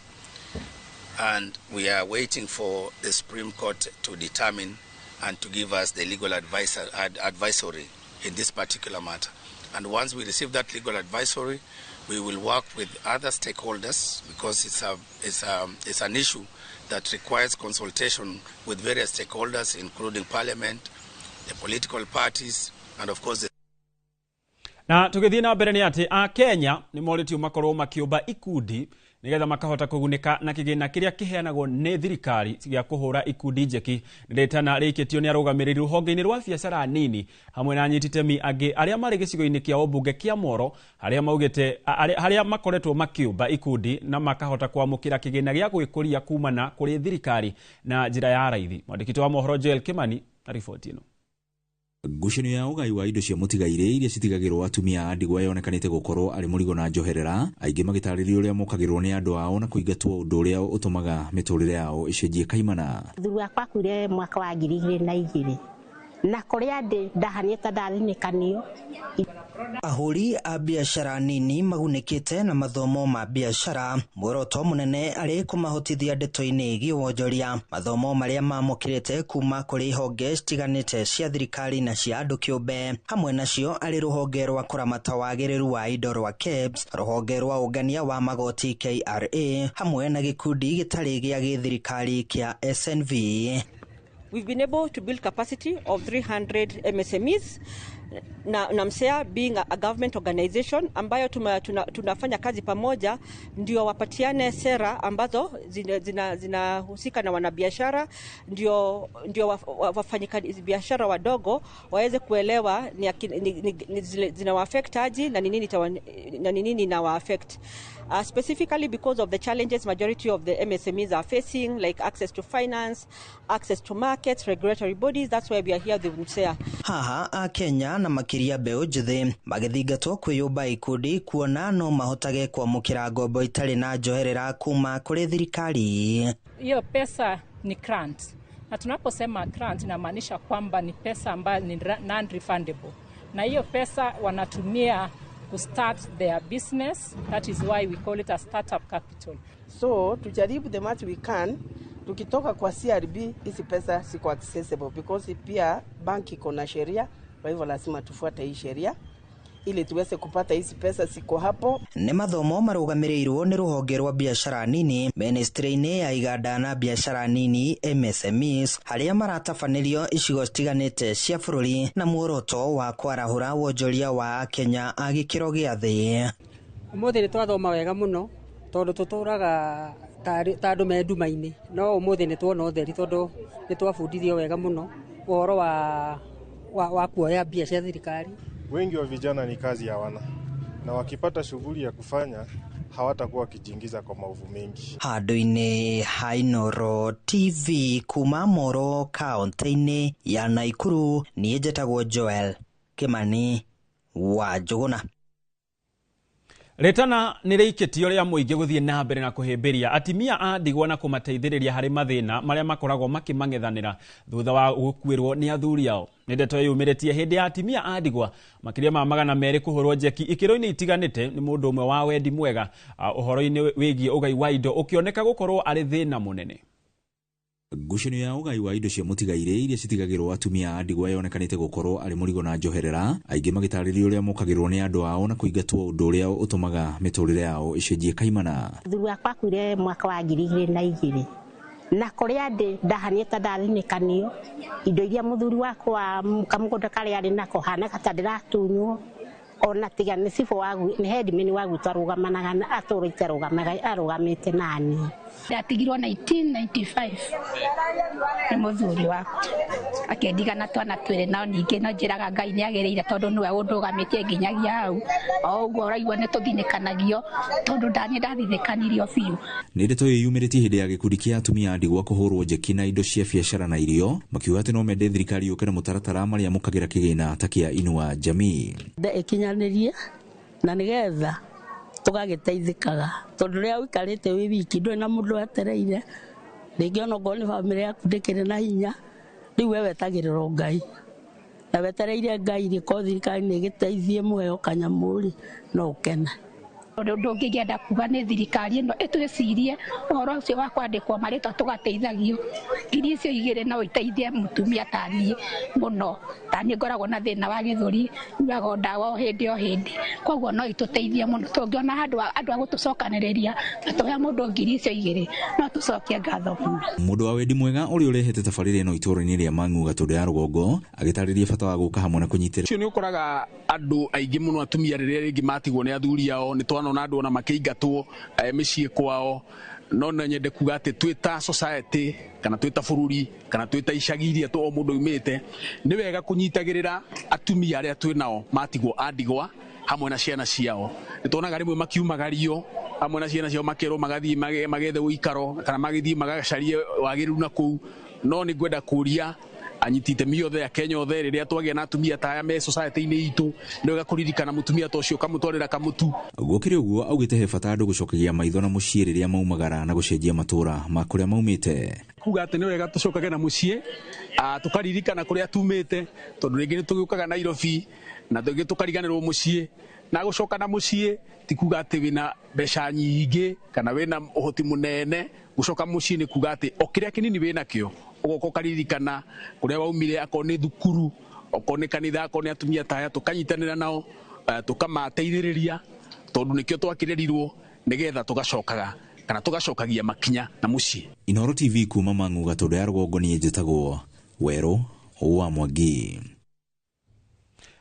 and we are waiting for the Supreme Court to determine and to give us the legal advisory in this particular matter. And once we receive that legal advisory, we will work with other stakeholders, because it's an issue that requires consultation with various stakeholders, including Parliament, the political parties, and of course the... Na tugithii na mbere ni ati a Kenya ni moritio makorwo makiumba ikundi nigetha makahota kuguneka na kigina kiria kiheanagwo ni thirikari gya kuhura ikundi njeki ndirikana rikitio ni arugamiriri ruhonge-ini rwa biacara nini hamwe na nyititemi angi aria mari gicigo-ini kia obunge kia Moro aria maugite aria makoretwo makiumba ikundi na makahota kwamukira kigina gya gwikuria kumana kuri thirikari na njira ya raithi. Mwandiki wa mohoro Joel Kimani na ripoti ino. Ngucanio ya ugai wa indo cia mutigaire iria citigagirwo atumia a ndigwa yonekanite gukorwo ari murigo na njoherera, aingi magitaririo uria mokagirwo ni andu ao na kuingatwo undu uria utumaga miturire yao icenjie kaimana. Thuru wakwa kuire mwaka wa 2002 na kuria ndi ndahanieta ndarinikanio. Ahuri a biashara nini magunekete na mathomo ma biashara, muoroto munene ari kumahotithia ndeto-ini igi wonjoria, mathomo maria mamukirite kuma kuri honge citiganite cia thirikari na cia andu kiumbe, hamwe nacio ari ruhonge rwa kuramata wagiriru wa indo rwa KEBS, ruhonge rwa ungania wa magoti KRA, hamwe na gikundi gitari gia githirikari kia SNV. We've been able to build capacity of 300 MSMEs. NAMSEA being a government organization ambayo tunafanya kazi pamoja ndio wapatiane sera ambazo zinahusika na wanabiashara, ndio wafanyikazi biashara wadogo waweze kuelewa zina affect aje na nini na wa affect. Specifically because of the challenges majority of the MSMEs are facing, like access to finance, access to markets, regulatory bodies. That's why we are here, the NAMSEA. Haha a Kenya na makiria beo njithe magithingatwo kwiyumba ikundi kuona no mahotage kwamukira ngombo itari na njoherera kuma kuri thirikari. Hiyo pesa ni grant, na tunaposema grant inamaanisha kwamba ni pesa ambayo ni non-refundable, na hiyo pesa wanatumia to start their business. That is why we call it a startup capital. So tujaribu the much we can, tukitoka kwa CRB hizi pesa siko accessible because pia banki iko na sheria, kwa hivyo lazima tufuate hii sheria ili tuweze kupata hizi pesa siko hapo. Ni mathomo marugamirirwo ni ruhonge rwa biashara nini ministry-ini ya iganda na biashara nini MSMEs haria maratafanirio icigo citiganite cia bururi na muoroto wa kwarahura wonjoria wa Kenya agikiro gia thi. Umuthi ni twathoma wega muno tondu tuturaga tandu mendumaini, no umuthi ni tuona utheri tondu ni twabundithio wega muno uhoro wa kuoya mbia cia thirikari. Wengi wa vijana ni kazi hawana, na wakipata shughuli ya kufanya hawatakuwa wakijiingiza kwa maovu mengi. Handu-ini ha Inooro TV kuma Moro kaunti-ini ya Naikuru, nie njetagwo Joel Kimani wa Njuguna. Retana ni reiketio ria muingi guthie na mbere na kuhimbiria atimia a ndigwa na kumateithiriria hari mathina maria makoragwo makimang'ethanira thutha wa gukuirwo ni athuri ao. Ni ndeto yumiritie hindi ya atimia a ndigwa makiria ma 200 kuhurwo njeki ikiro-ini itiganite ni mundu umwe wa wendi mwega uhoro-ini wigie ugai wa indo ukioneka gukorwo ari thina munene. Ngucanio ya ugai wa indo cia mutigaire iria citigagirwo atumia a ndigwa yonekanite gukorwo ari murigo na njoherera, aingi magitaririo uria mokagirwo ni andu ao na kuingatwo undu uria utumaga miturire yao icenjie kaimana. Thuru wakwa kuire mwaka wa 2002 na kuria ndi ndahanieta ndarinikanio, indo iria muthuri wakwa kamugunda kari ari nako hana katandiratunyo ona tiga ni sifo wagu ni headman wagu twarugamanaga aturite arugamite nani. Ndatigirwo 1995 ni muthuri wakwa akendigana twana twire nao ningi no njiraga Ngai ni agereire tondu niwe undugamite nginyagia hau oguo uraigua ni tuthinekanagio tondu ndani ndathithekanirio biu. Ni ndeto yumiritie hindi ya gikundi kia atumia a ndigwa kuhurwo njeki na indo cia biashara na irio, makiuga ati no mende thirikari yuke na mutaratara maria mukagira kigina takia Inua Jamii ikinyanirie na nigetha tugagiteithikaga tondu ria wikarite wi wiki ndwe na mundu atereire ringi ono ngoni family yaku ndikire na hinya riu wewe tagiriro Ngai na wetereire Ngai ri ko thirikari ni giteithie muheo kanyamuri no ukena. ndũngĩngĩenda kuga nĩ thirikari ĩno ĩtwĩcirie ũhoro ũcio wa kwandĩkwo marĩtwa tũgateithagio ngiri icio 2 no iteithie mũtumia ta niĩ mũno. Ta niĩ ngoragwo na thĩna wa gĩthũri, nyuaga ndawa o hĩndĩ koguo no itũteithie mũno. Tũngĩona andũ a gũtũcokanĩrĩria na tũhe mũndũ ngiri icio 2 no tũcokie ngatho mũno. Mũndũ wa wendi mwega ũrĩa ũrehete tabarĩra ĩno itũũra-inĩ rĩa Mang'u Gatũndũ ya Rũgongo agĩtarĩria bata wa gũka hamwe na kũnyitĩrĩra. Ũcio nĩ ũkoraga andũ aingĩ mũno atumia rĩrĩa rĩngĩ matigwo nĩ athuri ao, nĩ twanona andũ ona makĩingatwo mĩciĩ kwao. No na nyende kuga atĩ twĩta society kana twĩta bũrũri kana twĩta icagi iria o mũndũ umĩte, nĩ wega kũnyitagĩrĩra atumia arĩa twĩnao matigwo andigwa hamwe na ciana ciao. Nĩ tuonaga rĩmwe makiumagario hamwe na ciana ciao, makerwo magathiĩ magethe ũikaro kana magĩthiĩ magacarie wagĩrĩru na kũu. No nĩ ngwenda kũria anyitite miothe ya Kenya othe rĩrĩa twagĩa na atumia ta aya me society-inĩ itũ, nĩ wega kũririkana mũtumia ta ũcio kamũtwarĩra kamutu. Gũkĩrĩ ũguo augĩte he bata andũ gũcokagia maitho na mũciĩ rĩrĩa maumagara na gũcenjia matũũra ma kũrĩa maumĩte. Kuga atĩ nĩ wega tũcokage na mũciĩ, tũkaririkana kũrĩa tumĩte, tondũ rĩngĩ nĩ tũgĩũkaga Nairobi na tũngĩ tũkariganĩrwo mũciĩ. Na gũcoka na mũciĩ ti kuga atĩ wĩna mbeca nyingĩ kana wĩna ũhoti mũnene. Gũcoka mũciĩ nĩ kuga atĩ o kĩrĩa kĩnini wĩna kĩo ũgoka ũkaririkana kũrĩa waumire, akorwo nĩ thukuru, akorwo nĩ kanitha, akorwo nĩ atumia ta aya, tũkanyitanĩra nao tũkamateithĩrĩria, tondũ nĩkĩo twakĩrerirwo nĩgetha tũgacokaga kana tũgacokagia makinya na mũciĩ. Inooro TV kuma Mang'u Gatũndũ ya Rũgongo niĩ njĩtagwo Werũ wa Mwangi.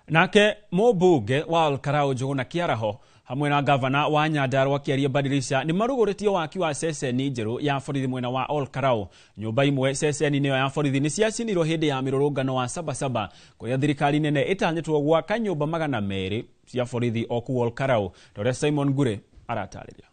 Nake mũmbunge wa Olkarau Njũgũna Kĩaraho hamwe na gavana wa Nyandarua Kĩaria Badilisha nĩ marugũrĩtie waki wa ceceni njerũ ya borithi mwena wa Olkarau. Nyũmba imwe ceceni nĩyo ya borithi nĩ ciacinirwo hĩndĩ ya mĩrũrũngano wa Sabasaba, kũrĩa thirikari nene ĩtanyĩtwo gwaka nyũmba 200 cia borithi o kũu Olkarau. Dr. Simon Gure aratarĩria.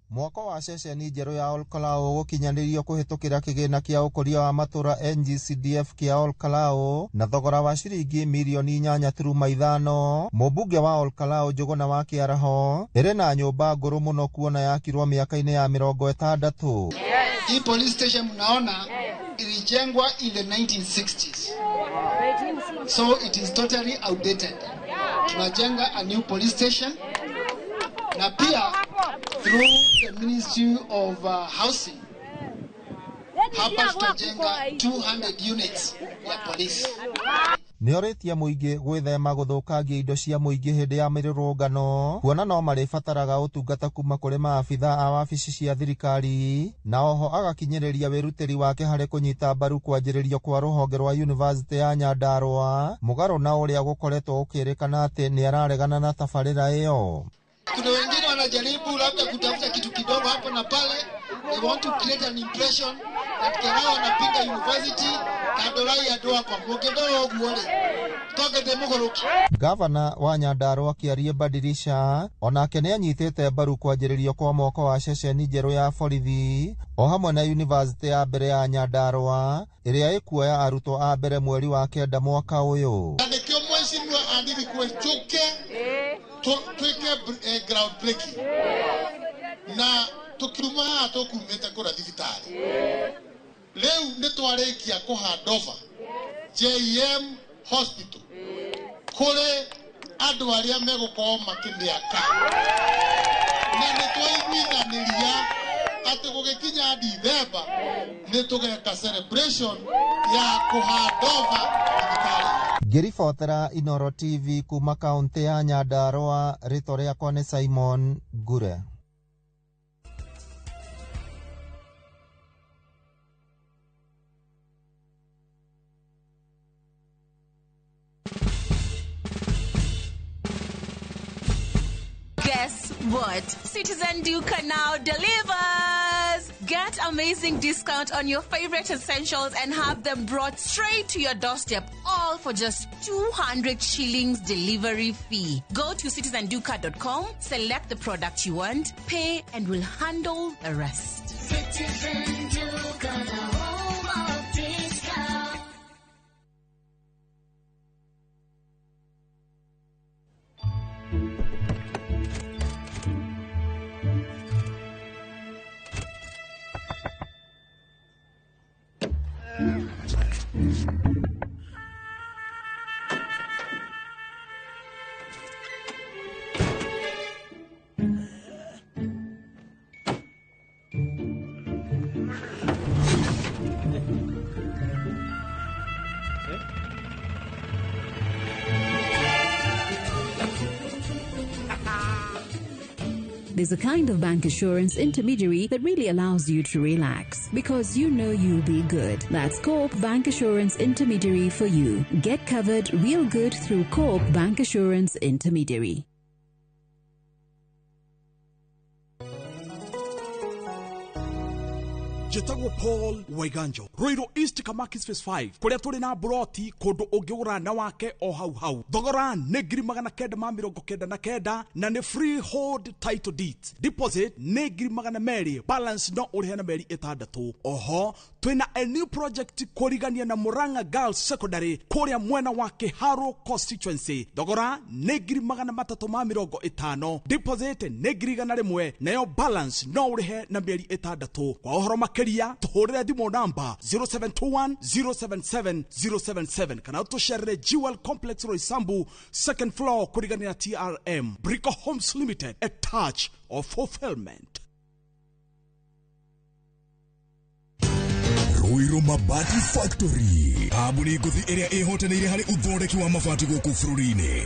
Mwako wa ceceni njerũ ya Olkarau gũkinyanĩrio kũhĩtũkĩra kĩgĩna kĩa ũkũria wa matũra NGCDF kĩa Olkarau na thogora wa ciringi mirioni 8.5. Mũmbunge wa Olkarau Njũgũna wa Kĩaraho ĩrĩ na nyũmba ngũrũ mũno kuona yakirwo mĩaka-inĩ ya 60. Hii police station mnaona ilijengwa in the 1960s. So it is totally outdated. Tunajenga a new police station na pia through the Ministry of Housing hapa tutajenga 200 units ya police. Nĩorĩtie mũingĩ gwĩthema gũthũkangia indo cia mũingĩ hĩndĩ ya mĩrũrũngano, kuona no marĩbataraga ũtungata kuma kũrĩ maabitha a wabici cia thirikari, na oho agakinyĩrĩria wĩrutĩri wake harĩ kũnyita mbaru kwanjĩrĩrio kwa rũhonge rwa University ya Nyandarua, mũgarũ na ũrĩa gũkoretwo ũkĩrĩkana atĩ nĩ araregana na tabarĩra ĩyo. Kuna wengine wanajaribu labda kutafuta kitu kidogo hapo na pale. They want to create an impression that Kerao wanapinga university kadolai ya doa kwa mwogedo guole. Toke demogoroki. Gavana wa Nyandarua Kĩaria Badilisha onake nĩ anyitĩte mbaru kwanjĩrĩrio kwa mwako wa ceceni njerũ ya borithi o hamwe na University ya mbere ya Nyandarua ĩrĩa ĩkuoya arutwo a mbere mweri wa 9 mwaka ũyũ. Nĩkĩo mheshimiwa andiri kwechuke tweke ground breaking na tukiruma tukumete kura thibitari leo nitwarekia kuhandova JM hospital kule andu aria megukorwo makimiaka na nitwaiguithaniria ati gugikinya December nitugeka celebration ya kuhandova thibitari. Ngĩribotera Inooro TV kuma kaunti ya Nyandarua, rĩtwa rĩakwa nĩ Simon Gure. Guess what? Citizen Duka now delivers! Get amazing discount on your favorite essentials and have them brought straight to your doorstep, all for just 200 shillings delivery fee. Go to citizenduka.com, select the product you want, pay, and we'll handle the rest. Citizen Duka, the home of discount. There's a kind of bank assurance intermediary that really allows you to relax because you know you'll be good. That's Coop Bank Assurance Intermediary for you. Get covered real good through Coop Bank Assurance Intermediary. Jitagwo Paul Waiganjo Ruiru East Kamakis Phase 5 kuria turi na broti kundu ungiura na wake o hau thogora ne ngiri magana kenda ma mirongo kenda na kenda na ne freehold title deed deposit ne ngiri magana meri balance no urihe na meri itandatu oho twina a new project kurigania na Murang'a Girls Secondary kuria mwena wa Kiharu constituency thogora ne ngiri magana matatu ma mirongo itano deposit ne ngiri gana rimwe nayo balance no urihe na meri itandatu kwa ohoro tuhorera thimo namba 0721077077 kana tusherere Jewel Complex Roysambu second floor kurigania TRM Brico Homes Limited, a touch of fulfillment. Ruiru Mabati Factory abuni guthi area ehoteneire hari uthondeki wa mabati guku bururi-ini.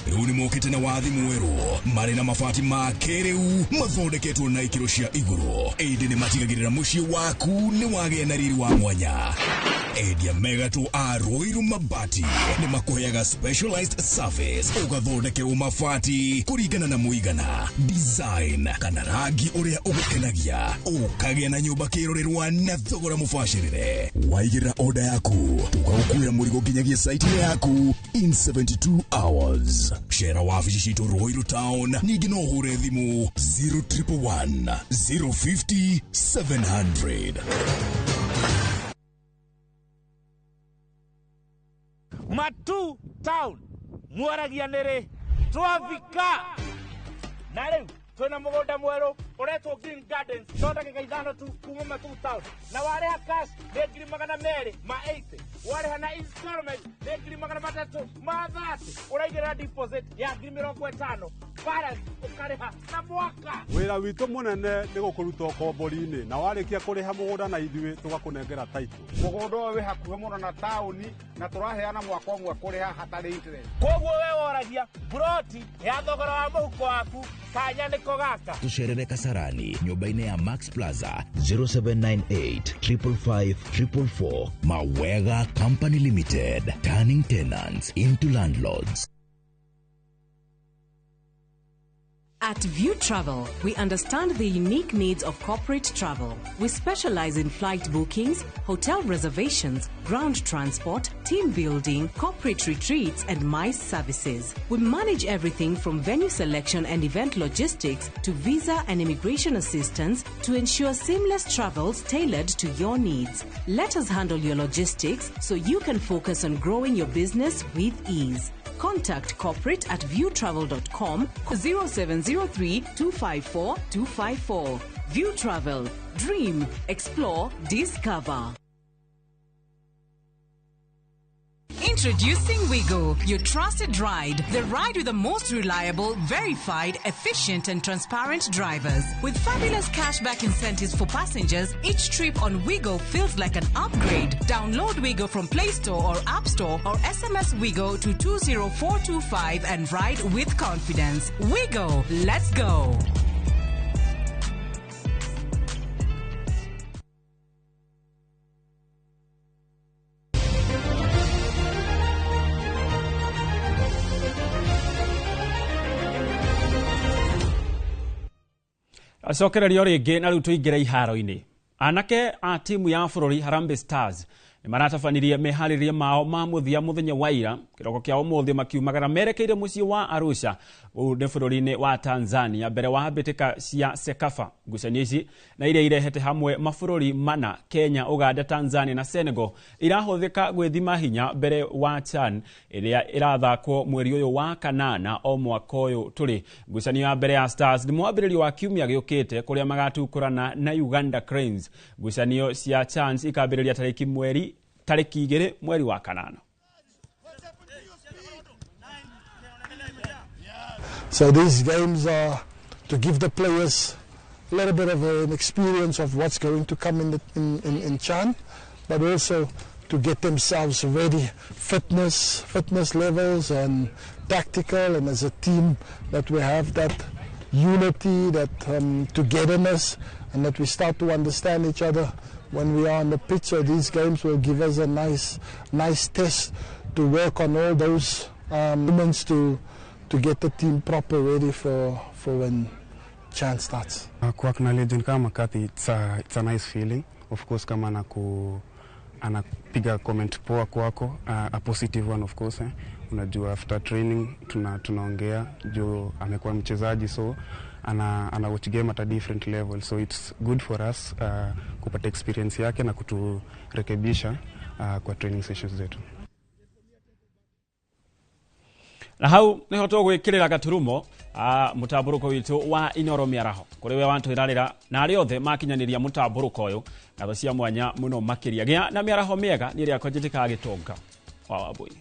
Riu ni mokite na wathi mweru mari na mabati ma keriu mathondeketwo na ikiro cia iguru. Indi ni matigagirira mucii waku ni wage na riri wa mwanya. Endia megato a Ruiru Mabati ni makuheaga specialized service ugathondekerwo mabati kuringana na muigana, design kana rangi uria ugukenagia, ukagia na nyumba kirorerwa na thogora mubashirire. Waigira order yaku tugagukuira murigo nginyagia site yaku in 72 hours. Share wabici citu Ruiru Town ningi no hure thimu 0111 050 700. Matu Town mwaragia nere twavika na riu twina mugunda mweru uretwo Green Gardens thonda gikaithano tu kuma Matu Town na wareha cash ne ngiri magana meri ma 80 wareha na installment ne ngiri magana matatu ma 30 uraigira deposit ya ngiri 50 balance ukareha na mwaka. Wira witu munene ni gukuruta kombori-ini na warikia kuriha mugunda na ithui tugakunengera title. Mugunda we hakuhe muno na tauni na turaheana mwaka umwe kuriha hatari interest. Koguo we woragia broti ya thogora wa muhuko waku kanya niko gaka. Tusherere Kasarani nyumba-ini ya Max Plaza 0798 555 444. Mawega Company Limited, turning tenants into landlords. At View Travel, we understand the unique needs of corporate travel. We specialize in flight bookings, hotel reservations, ground transport, team building, corporate retreats, and MICE services. We manage everything from venue selection and event logistics to visa and immigration assistance to ensure seamless travels tailored to your needs. Let us handle your logistics so you can focus on growing your business with ease. Contact corporate at viewtravel.com 0703 254 254. View Travel. Dream, explore, discover. Introducing Wigo, your trusted ride. The ride with the most reliable, verified, efficient and transparent drivers. With fabulous cashback incentives for passengers, each trip on Wigo feels like an upgrade. Download Wigo from Play Store or App Store or SMS Wigo to 20425 and ride with confidence. Wigo, let's go. Acokererio ringi na riu tuingire iharo-ini. Anake a timu ya bururi Harambee Stars ni maratabanirie meharĩrĩria mao ma muthia muthenya wa ira kiroko kia umuthi makiumagara merekeire mucii wa Arusha ni bururi-ini wa Tanzania mbere wa mbitika cia Sekafa. Ngucanio ici na iria irehete hamwe mabururi mana Kenya, Uganda, Tanzania na Senegal irahuthika gwithima hinya mbere wa CHAN iria irathakwo mweri uyu wa kanana o mwaka uyu turi. Ngucanio ya mbere ya Stars ni mwambĩrĩrio wa kiumia giukite kuria magatukurana na Uganda Cranes. Ngucanio cia CHAN ikambĩrĩria tariki 2 mweri wa kanana. So these games are to give the players a little bit of an experience of what's going to come in CHAN, but also to get themselves ready, fitness levels and tactical, and as a team that we have that unity, that togetherness, and that we start to understand each other when we are on the pitch. So these games will give us a nice test to work on all those moments to get the team proper ready for when CHAN starts. Kwa kuna legend kama McCarthy, it's a nice feeling. Of course, kama anapiga comment poa kwako, a positive one of course. Unajua after training tunaongea juu amekuwa mchezaji, so ana watch game at a different level, so it's good for us kupata experience yake na kuturekebisha kwa training sessions zetu. Na hau niho tugwikirira gaturumo mutamburuko witu wa Inoro Miaraho kuri we wantu irarira na ari othe makinyaniria mutamburuko uyu na cia mwanya muno makiria gia na miaraho miega ni ria konjitika gitonga wa Wambui.